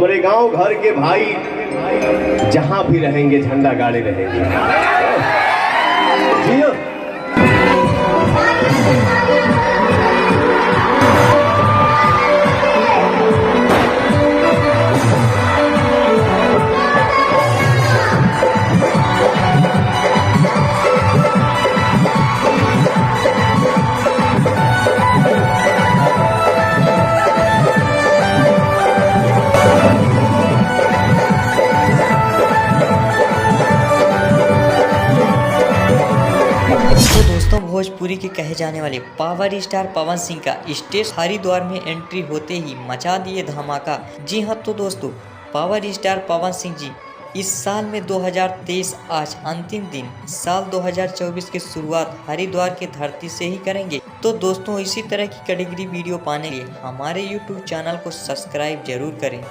हमारे गांव घर के भाई जहां भी रहेंगे झंडा गाड़े रहेंगे। जियो। दोस्तों भोजपुरी के कहे जाने वाले पावर स्टार पवन सिंह का स्टेज हरिद्वार में एंट्री होते ही मचा दिए धमाका। जी हाँ तो दोस्तों पावर स्टार पवन सिंह जी इस साल में 2023 आज अंतिम दिन साल 2024 की शुरुआत हरिद्वार की धरती से ही करेंगे। तो दोस्तों इसी तरह की कैटेगरी वीडियो पाने के लिए हमारे YouTube चैनल को सब्सक्राइब जरूर करें।